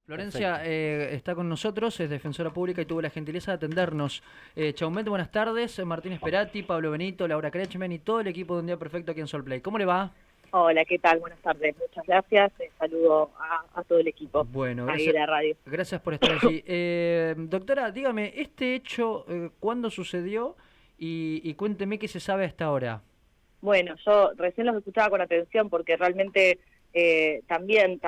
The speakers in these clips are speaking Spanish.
Florencia Perfecto. está con nosotros, es defensora pública y tuvo la gentileza de atendernos. Chaumet, buenas tardes. Martín Esperati, Pablo Benito, Laura Kretschmann y todo el equipo de Un Día Perfecto aquí en Solplay. ¿Cómo le va? Hola, ¿qué tal? Buenas tardes. Muchas gracias. Saludo a todo el equipo Bueno, ahí de gracias, la radio. gracias por estar allí. Doctora, dígame, este hecho, ¿cuándo sucedió? Y cuénteme qué se sabe hasta ahora. Bueno, yo recién los escuchaba con atención porque realmente también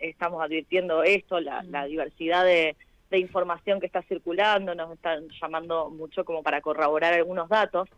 estamos advirtiendo esto, la diversidad de información que está circulando, nos están llamando mucho como para corroborar algunos datos,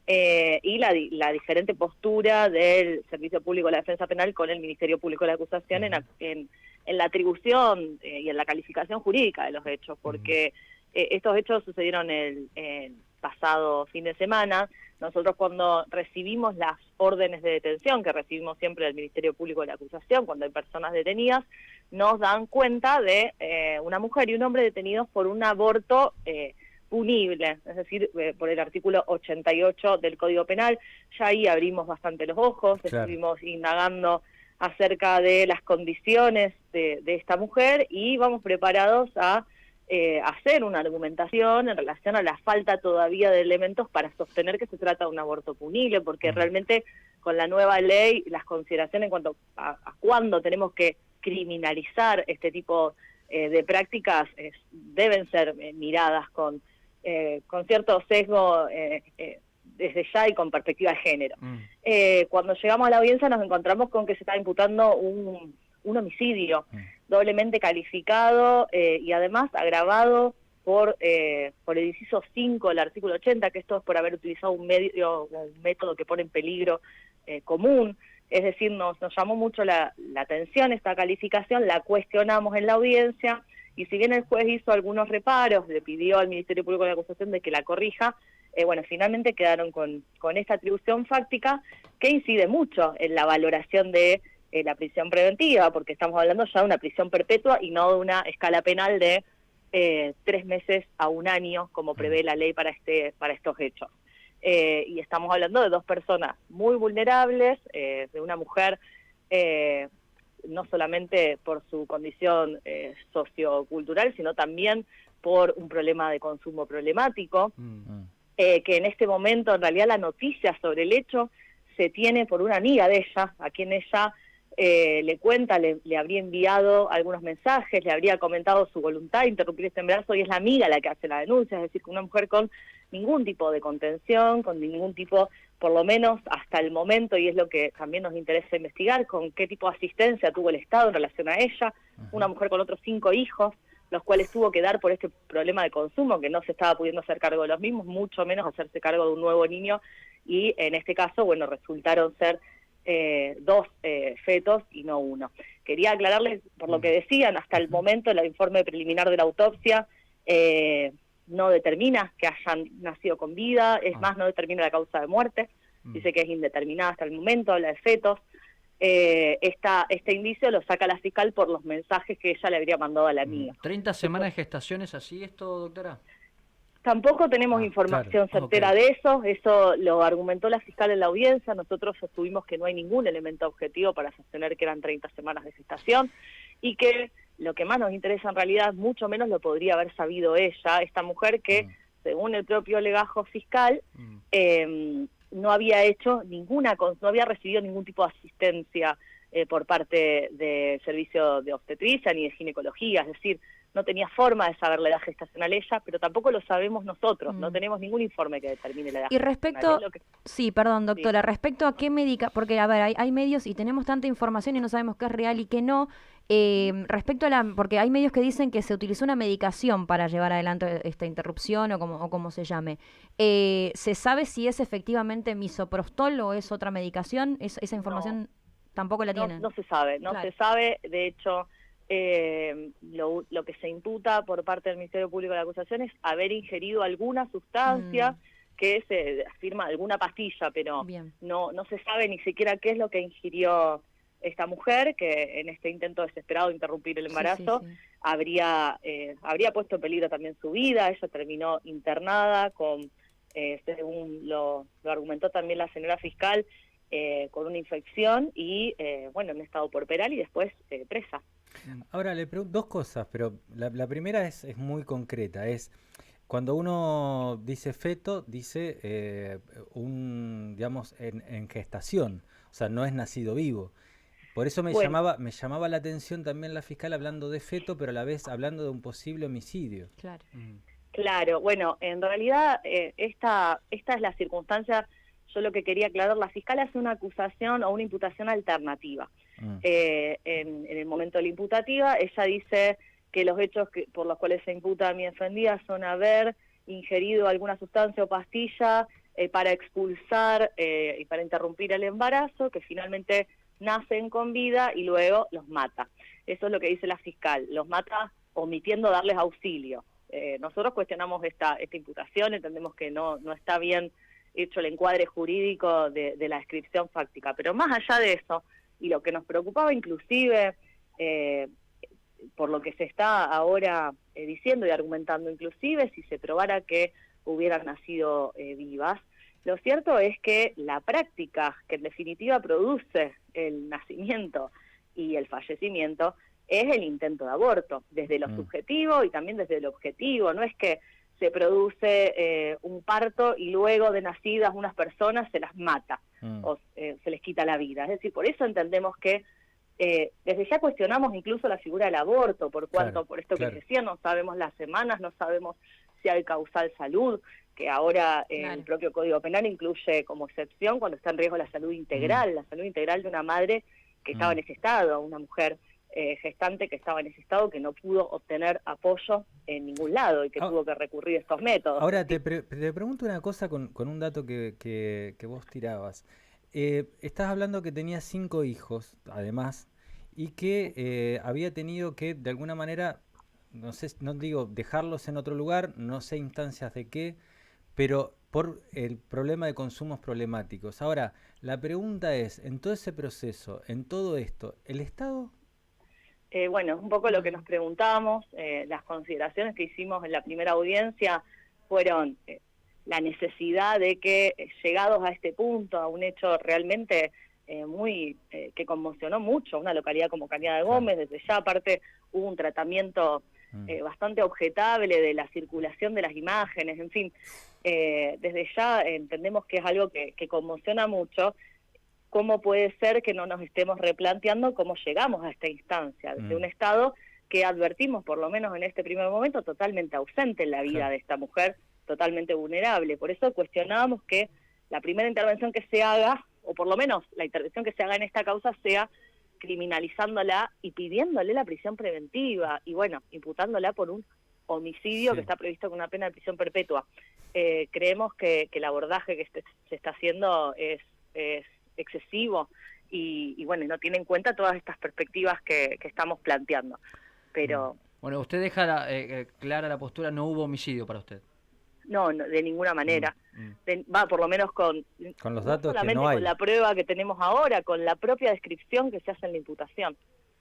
y la diferente postura del Servicio Público de la Defensa Penal con el Ministerio Público de la Acusación en la atribución y en la calificación jurídica de los hechos, porque estos hechos sucedieron el pasado fin de semana. Nosotros cuando recibimos las órdenes de detención, que recibimos siempre del Ministerio Público de la Acusación, cuando hay personas detenidas, nos dan cuenta de una mujer y un hombre detenidos por un aborto punible, es decir, por el artículo 88 del Código Penal. Ya ahí abrimos bastante los ojos, Claro. estuvimos indagando acerca de las condiciones de esta mujer y vamos preparados a hacer una argumentación en relación a la falta todavía de elementos para sostener que se trata de un aborto punible, porque realmente con la nueva ley las consideraciones en cuanto a cuándo tenemos que criminalizar este tipo de prácticas deben ser miradas con cierto sesgo desde ya y con perspectiva de género. Cuando llegamos a la audiencia nos encontramos con que se está imputando un homicidio doblemente calificado y además agravado por el inciso 5 del artículo 80, que esto es por haber utilizado un método que pone en peligro común. Es decir, nos llamó mucho la atención esta calificación, la cuestionamos en la audiencia, y si bien el juez hizo algunos reparos, le pidió al Ministerio Público de la Acusación de que la corrija, bueno, finalmente quedaron con esta atribución fáctica que incide mucho en la valoración de la prisión preventiva, porque estamos hablando ya de una prisión perpetua y no de una escala penal de 3 meses a 1 año, como prevé la ley para estos hechos. Y estamos hablando de dos personas muy vulnerables, de una mujer no solamente por su condición sociocultural, sino también por un problema de consumo problemático, que en este momento en realidad la noticia sobre el hecho se tiene por una amiga de ella, a quien ella le cuenta, le habría enviado algunos mensajes, le habría comentado su voluntad de interrumpir este embarazo, y es la amiga la que hace la denuncia, es decir, que una mujer con ningún tipo de contención, con ningún tipo, por lo menos hasta el momento, y es lo que también nos interesa investigar, con qué tipo de asistencia tuvo el Estado en relación a ella, una mujer con otros 5 hijos, los cuales tuvo que dar por este problema de consumo, que no se estaba pudiendo hacer cargo de los mismos, mucho menos hacerse cargo de un nuevo niño, y en este caso, bueno, resultaron ser 2 fetos y no uno. Quería aclararles, por lo que decían, hasta el momento el informe preliminar de la autopsia no determina que hayan nacido con vida, es más, no determina la causa de muerte, dice que es indeterminada hasta el momento, habla de fetos. Este indicio lo saca la fiscal por los mensajes que ella le habría mandado a la amiga. 30 semanas de gestación, ¿es así esto, doctora? Tampoco tenemos Claro. información Ok. certera de eso lo argumentó la fiscal en la audiencia, nosotros sostuvimos que no hay ningún elemento objetivo para sostener que eran 30 semanas de gestación, y que lo que más nos interesa en realidad, mucho menos lo podría haber sabido ella, esta mujer que, según el propio legajo fiscal, no había hecho no había recibido ningún tipo de asistencia por parte del servicio de obstetricia ni de ginecología, es decir, no tenía forma de saber la edad gestacional ella, pero tampoco lo sabemos nosotros, no tenemos ningún informe que determine la edad Y gestacional. Es respecto, lo que, sí, perdón, sí. doctora, respecto a qué médica, porque a ver, hay medios y tenemos tanta información y no sabemos qué es real y qué no. Respecto a porque hay medios que dicen que se utilizó una medicación para llevar adelante esta interrupción o como se llame. ¿Se sabe si es efectivamente misoprostol o es otra medicación? Esa No, información tampoco la tienen. no se sabe, Claro. de hecho, lo que se imputa por parte del Ministerio Público de la Acusación es haber ingerido alguna sustancia que se afirma, alguna pastilla, pero Bien. no se sabe ni siquiera qué es lo que ingirió esta mujer, que en este intento desesperado de interrumpir el Sí, sí, embarazo sí. habría puesto en peligro también su vida. Ella terminó internada según lo argumentó también la señora fiscal, con una infección y, bueno, en estado puerperal y después presa. Ahora le pregunto dos cosas, pero la primera es muy concreta. Es cuando uno dice feto, dice digamos, en gestación, o sea, no es nacido vivo. Por eso Bueno, me llamaba la atención también la fiscal hablando de feto, pero a la vez hablando de un posible homicidio. Claro. claro, bueno, en realidad esta es la circunstancia, yo lo que quería aclarar, la fiscal hace una acusación o una imputación alternativa. Mm, En el momento de la imputativa, ella dice que los hechos por los cuales se imputa a mi defendida son haber ingerido alguna sustancia o pastilla para expulsar y para interrumpir el embarazo, que finalmente nacen con vida y luego los mata. Eso es lo que dice la fiscal, los mata omitiendo darles auxilio. Nosotros cuestionamos esta imputación, entendemos que no está bien hecho el encuadre jurídico de la descripción fáctica, pero más allá de eso, y lo que nos preocupaba inclusive, por lo que se está ahora diciendo y argumentando inclusive, si se probara que hubieran nacido vivas, lo cierto es que la práctica que en definitiva produce el nacimiento y el fallecimiento es el intento de aborto, desde lo subjetivo y también desde lo objetivo. No es que se produce un parto y luego de nacidas unas personas se las mata o se les quita la vida. Es decir, por eso entendemos que desde ya cuestionamos incluso la figura del aborto, por cuanto, claro, por esto claro. que decía, no sabemos las semanas, no sabemos si hay causal salud, que ahora el propio Código Penal incluye como excepción cuando está en riesgo la salud integral de una madre que estaba en ese estado, una mujer gestante que estaba en ese estado, que no pudo obtener apoyo en ningún lado y que tuvo que recurrir a estos métodos. Ahora te pregunto una cosa con un dato que vos tirabas. Estás hablando que tenía 5 hijos, además, y que había tenido que, de alguna manera, no sé, no digo dejarlos en otro lugar, no sé instancias de qué, pero por el problema de consumos problemáticos. Ahora, la pregunta es, en todo ese proceso, en todo esto, ¿el Estado? Bueno, un poco lo que nos preguntamos, las consideraciones que hicimos en la primera audiencia fueron la necesidad de que, llegados a este punto, a un hecho realmente que conmocionó mucho a una localidad como Cañada de Gómez, desde ya aparte hubo un tratamiento bastante objetable de la circulación de las imágenes, en fin, desde ya entendemos que es algo que conmociona mucho. ¿Cómo puede ser que no nos estemos replanteando cómo llegamos a esta instancia? Desde un Estado que advertimos, por lo menos en este primer momento, totalmente ausente en la vida de esta mujer, totalmente vulnerable. Por eso cuestionábamos que la primera intervención que se haga, o por lo menos la intervención que se haga en esta causa, sea criminalizándola y pidiéndole la prisión preventiva, y bueno, imputándola por un homicidio que está previsto con una pena de prisión perpetua. Creemos que el abordaje que se está haciendo es excesivo y bueno, no tiene en cuenta todas estas perspectivas que estamos planteando. Pero bueno, usted deja clara la postura, no hubo homicidio para usted. no, de ninguna manera. Por lo menos con los datos solamente que no hay. con la prueba que tenemos ahora, con la propia descripción que se hace en la imputación.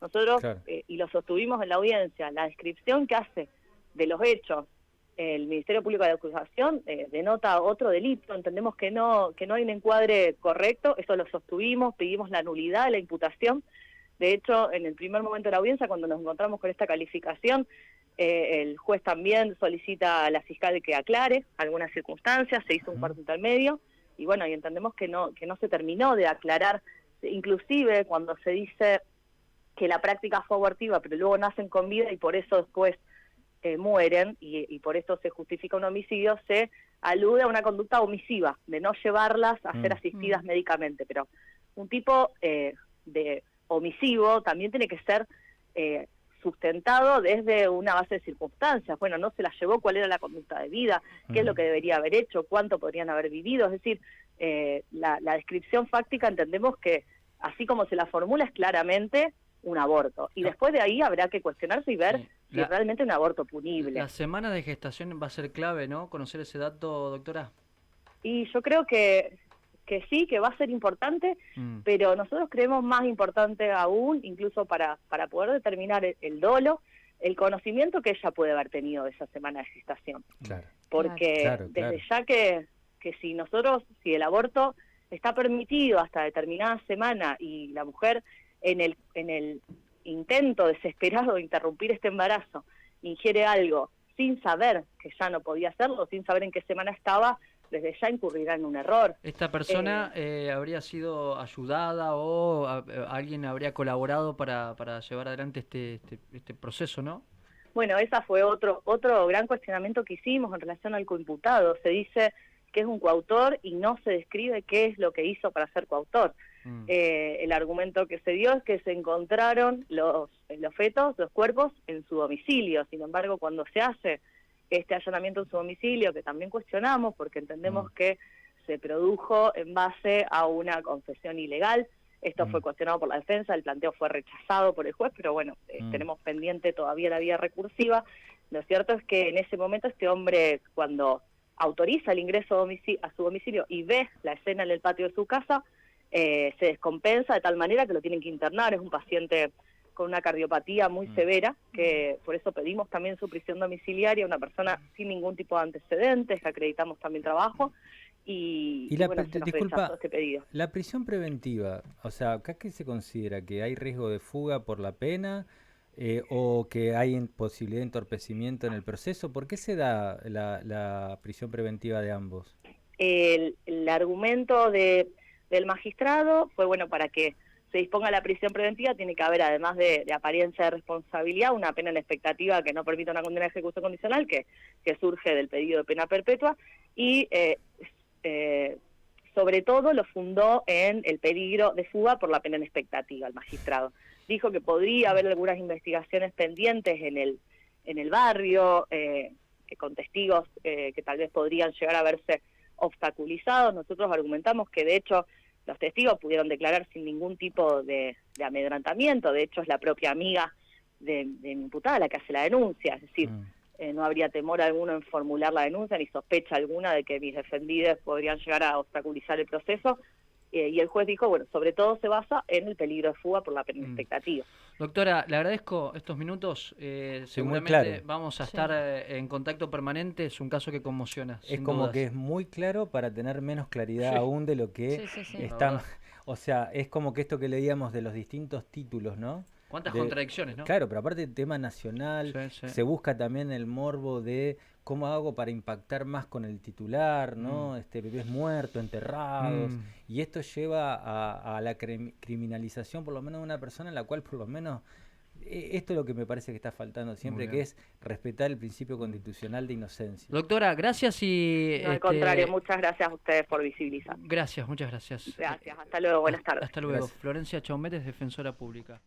Nosotros, y lo sostuvimos en la audiencia, la descripción que hace de los hechos el Ministerio Público de Acusación denota otro delito. Entendemos que no hay un encuadre correcto, eso lo sostuvimos, pedimos la nulidad de la imputación. De hecho, en el primer momento de la audiencia, cuando nos encontramos con esta calificación, el juez también solicita a la fiscal que aclare algunas circunstancias, se hizo un cuarto intermedio, y bueno, y entendemos que no se terminó de aclarar, inclusive cuando se dice que la práctica fue abortiva, pero luego nacen con vida y por eso después mueren, y por esto se justifica un homicidio, se alude a una conducta omisiva, de no llevarlas a ser asistidas médicamente, pero un tipo de omisivo también tiene que ser sustentado desde una base de circunstancias. Bueno, no se las llevó, cuál era la conducta de vida, qué es lo que debería haber hecho, cuánto podrían haber vivido, es decir, la descripción fáctica entendemos que, así como se la formula, es claramente un aborto. Y después de ahí habrá que cuestionarse y ver si es realmente un aborto punible. La semana de gestación va a ser clave, ¿no? Conocer ese dato, doctora. Y yo creo que sí, que va a ser importante, pero nosotros creemos más importante aún, incluso para poder determinar el dolo, el conocimiento que ella puede haber tenido de esa semana de gestación. Claro. Porque desde ya que si el aborto está permitido hasta determinada semana y la mujer en el intento desesperado de interrumpir este embarazo, ingiere algo sin saber que ya no podía hacerlo, sin saber en qué semana estaba, desde ya incurrirá en un error. ¿Esta persona habría sido ayudada o alguien habría colaborado para llevar adelante este proceso, no? Bueno, esa fue otro gran cuestionamiento que hicimos en relación al coimputado. Se dice que es un coautor y no se describe qué es lo que hizo para ser coautor. El argumento que se dio es que se encontraron los fetos, los cuerpos, en su domicilio. Sin embargo, cuando se hace este allanamiento en su domicilio, que también cuestionamos porque entendemos que se produjo en base a una confesión ilegal, esto fue cuestionado por la defensa, el planteo fue rechazado por el juez, pero bueno, tenemos pendiente todavía la vía recursiva. Lo cierto es que en ese momento este hombre, cuando autoriza el ingreso a su domicilio y ve la escena en el patio de su casa, se descompensa de tal manera que lo tienen que internar. Es un paciente con una cardiopatía muy severa, que por eso pedimos también su prisión domiciliaria, una persona sin ningún tipo de antecedentes, que acreditamos también trabajo, y bueno, se nos rechazó este pedido. La prisión preventiva, o sea, ¿acá qué se considera? ¿Que hay riesgo de fuga por la pena o que hay posibilidad de entorpecimiento en el proceso? ¿Por qué se da la prisión preventiva de ambos? El argumento del magistrado fue, bueno, para que se disponga la prisión preventiva tiene que haber, además de apariencia de responsabilidad, una pena en expectativa que no permita una condena de ejecución condicional, que surge del pedido de pena perpetua, y sobre todo lo fundó en el peligro de fuga por la pena en expectativa. El magistrado dijo que podría haber algunas investigaciones pendientes en el barrio, con testigos que tal vez podrían llegar a verse obstaculizados. Nosotros argumentamos que de hecho los testigos pudieron declarar sin ningún tipo de amedrentamiento. De hecho es la propia amiga de mi imputada la que hace la denuncia, es decir, no habría temor alguno en formular la denuncia ni sospecha alguna de que mis defendidos podrían llegar a obstaculizar el proceso, y el juez dijo, bueno, sobre todo se basa en el peligro de fuga por la pena expectativa. Doctora, le agradezco estos minutos, seguramente vamos a estar en contacto permanente, es un caso que conmociona. Es como dudas. Que es muy claro para tener menos claridad aún de lo que están, o sea, es como que esto que leíamos de los distintos títulos, ¿no? ¿Cuántas contradicciones, no? Claro, pero aparte del tema nacional, se busca también el morbo de cómo hago para impactar más con el titular, ¿no? Bebés muertos, enterrados, y esto lleva a la criminalización por lo menos de una persona en la cual por lo menos, esto es lo que me parece que está faltando siempre, que es respetar el principio constitucional de inocencia. Doctora, gracias y... No, al contrario, muchas gracias a ustedes por visibilizar. Gracias, muchas gracias. Gracias, hasta luego, buenas tardes. Hasta luego. Gracias. Florencia Chaumet es defensora pública.